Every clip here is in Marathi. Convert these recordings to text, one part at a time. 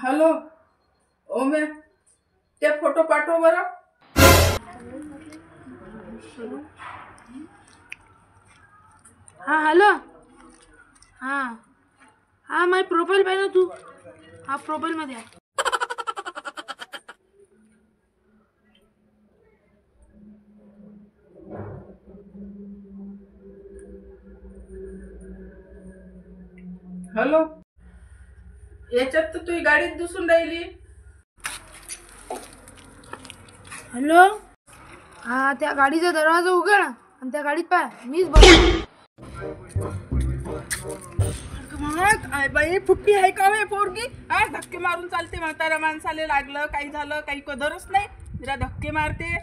हॅलो ओमे, ते फोटो पाठव बरं. हाँ हेलो. हाँ हाँ माझी प्रोफाईल पाहिजे तू. हा प्रोफाईल मध्ये आहे. हॅलो, याच्यात तर तुझी गाडीत दिसून राहिली. हॅलो. हा त्या गाडीचा दरवाजा उघड आणि त्या गाडीत पाय मीच बसलो. काय बाई फुट्टी आहे का वे पोरगी? धक्के मारून चालते, म्हातारा माणसाले लागलं काही झालं काही कदरच नाही, जरा धक्के मारते.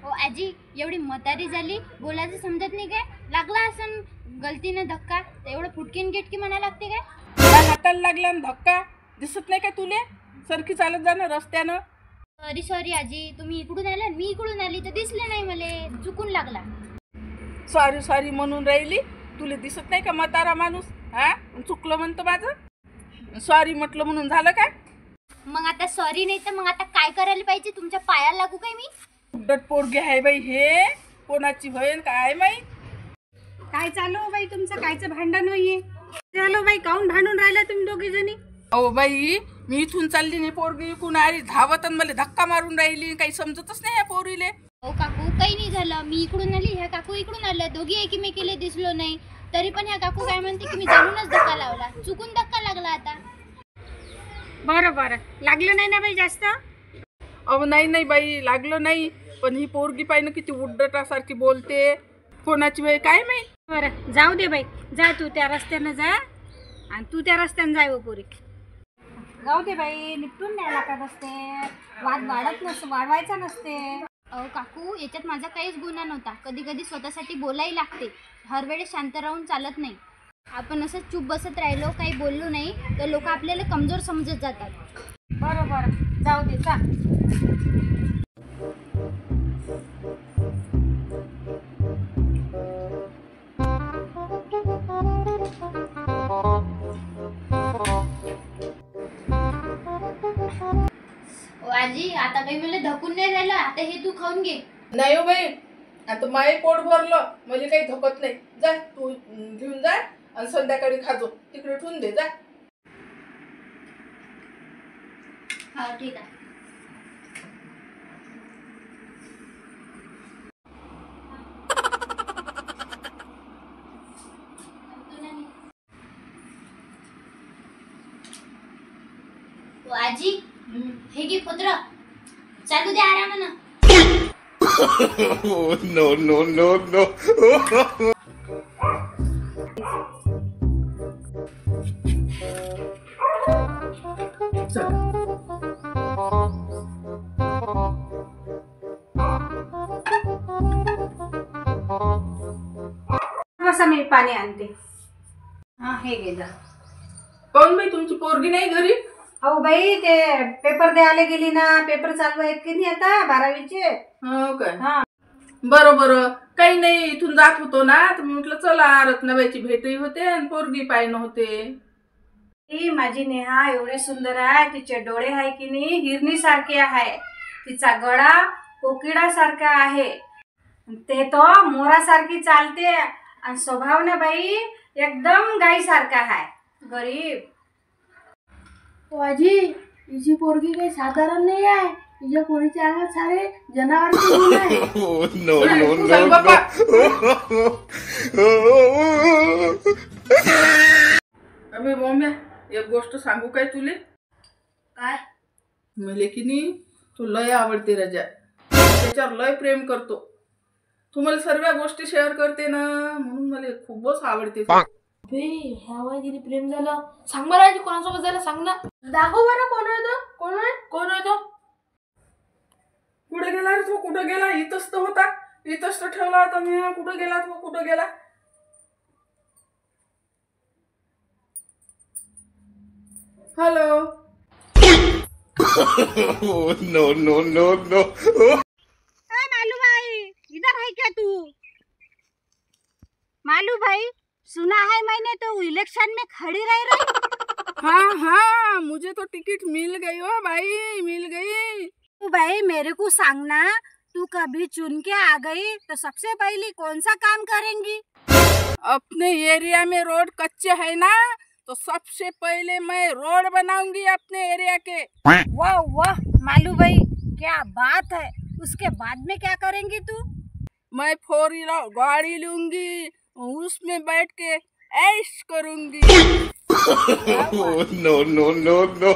हो आजी, एवढी म्हातारी झाली, बोलायचं समजत नाही काय? लागला असं गलतीनं धक्का तर एवढं फुटकीन गिटकी म्हणा लागते काय? काय हाताला लागला ना धक्का? दिसत नाही काय तुले? सरकी चालत जा ना रस्त्यानं. सॉरी सॉरी आजी, तुम्ही इकडून आला मी इकडून आली तर दिसले नाही, मला चुकून लागला. सॉरी सॉरी म्हणून राहिली, तुला दिसत नाही का म्हातारा माणूस? चुकलं म्हणतो माझं. सॉरी म्हटलं म्हणून झालं काय? मग आता सॉरी नाही तर मग आता काय करायला पाहिजे? तुमच्या पायाला लागू काय मी? उड्डट पोरगी आहे बाई, हे कोणाची बहीण काय माहित. काय चालू बाई तुमचं? कायचं भांडण नाहीये? चालू बाई, काऊन भांडून राहिला तुम्ही दोघी जणी? अहो बाई, मी इथून चालली नाही, पोरगी इकून आली धावत आणि मला धक्का मारून राहिली. काही समजतच नाही या पोरीले. हो काकू, काही नाही झालं, मी इकडून आली, ह्या काकू इकडून आल्या, दोघी एकीमेकीला दिसलो नाही, तरी पण ह्या काकू काय म्हणते की मी जाणूनच धक्का लावला, चुकून धक्का लागला. आता बरं बरं, लागलं नाही ना बाई जास्त? अहो नाही नाही बाई, लागलं नाही, पण ही पोरगी पाहिजे किती उड्डटासारखी बोलते. कोणाची वेळ काय माहित. बरं जाऊ दे बाई, जा तू त्या रस्त्यानं जा आणि तू त्या रस्त्यानं जाय. पोरी जाऊ दे बाई, निपटून द्यायला का नसते, वाद वाढवायचा नसते. अहो काकू, याच्यात माझा काहीच गुन्हा नव्हता. कधी कधी स्वतःसाठी बोलायला लागते, हर वेळेस शांत राहून चालत नाही. आपण असं चूप बसत राहिलो, काही बोललो नाही तर लोक आपल्याला कमजोर समजत जातात. बरं बरं, जाऊ दे चा. आजी, आता काही मला धकून नाही राहिलं, आता हे तू खाऊन घे. नाही हो बाई, आता माई पोट भरलं, मला काही धकत नाही. जा तू घेऊन जा आणि संध्याकाळी खाजो, तिकडे ठेवून दे जा. हा ठीक आहे. आजी, हे घे पत्र, चालू दे आरामानं. No, no, no, no. बसा, मी पाणी आणते. हा हे घे जा. कोण बाई, तुमची पोरगी नाही घरी? अहो बाई, ते पेपर द्यायला गेली ना, पेपर चालू आहेत की नाही आता 12वीचे. हो काय? हा बरं बरं, काही नाही, इथून जात होतो ना तर मी म्हटलं चला रत्नाबाईची भेटही होते आणि पोरगी पाहिणं होते. ही माझी नेहा एवढी सुंदर आहे, तिचे डोळे आहे की नाही हिरणी सारखे आहे, तिचा गळा कोकिडा सारखा आहे, ते तो मोरासारखी चालते आणि स्वभाव ना बाई एकदम गाई सारखा आहे. गरीब. आजी, हिची पोरगी काही साधारण नाही आहे. हिच्या पोरीच्या अंगात सारे जनावरांचे गुण आहे. No, no, तू no, सांग बाबा. अबे मम्मी, एक गोष्ट सांगू काय तुले? काय? मले की नाही तू लय आवडते राजा, त्याच्यावर लय प्रेम करतो. तुम्हाला सर्व गोष्टी शेअर करते ना, म्हणून मला खूपच आवडते. ह्या वयात प्रेम झालं. सांग मला आजी, कोणासोबत झालं सांग ना. दाखव बरं, कोण आहे तो? कोण आहे तो? कुठे गेला रे तो? कुठं गेला? इथंच तर होता, इथंच तर ठेवला होता मी. कुठं गेला तो? कुठं गेला? Hello. No, no, no, no. Malu भाई, इधर है क्या तू? मालू भाई, सुना है मैंने तो इलेक्शन में खड़ी रह रही। हाँ हाँ, मुझे तो टिकट मिल गई हो भाई, मिल गई। तू भाई मेरे को सांगना, तू कभी चुन के आ गई तो सबसे पहले कौन सा काम करेंगी? अपने एरिया में रोड कच्चे है ना, तो सबसे पहले मैं रोड बनाऊंगी अपने एरिया के। वाह वाह मालू भाई, क्या बात है। उसके बाद में क्या करेंगी तू? मैं 4 व्हीलर गाड़ी लूंगी, उसमें बैठ के ऐश करूंगी। No, no, no, no.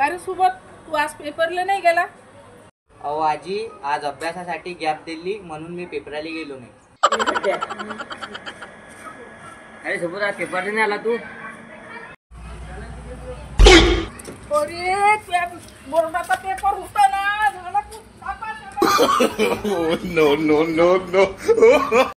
अरे सोबत तू आज पेपरला नाही गेला? अहो आजी, आज अभ्यासासाठी गॅप दिली म्हणून मी पेपराला गेलो नाही. अरे सोबत आज पेपर नाही आला तू? अरे त्या बोर्डाचा पेपर होता ना, झाला तू No, no, no, no.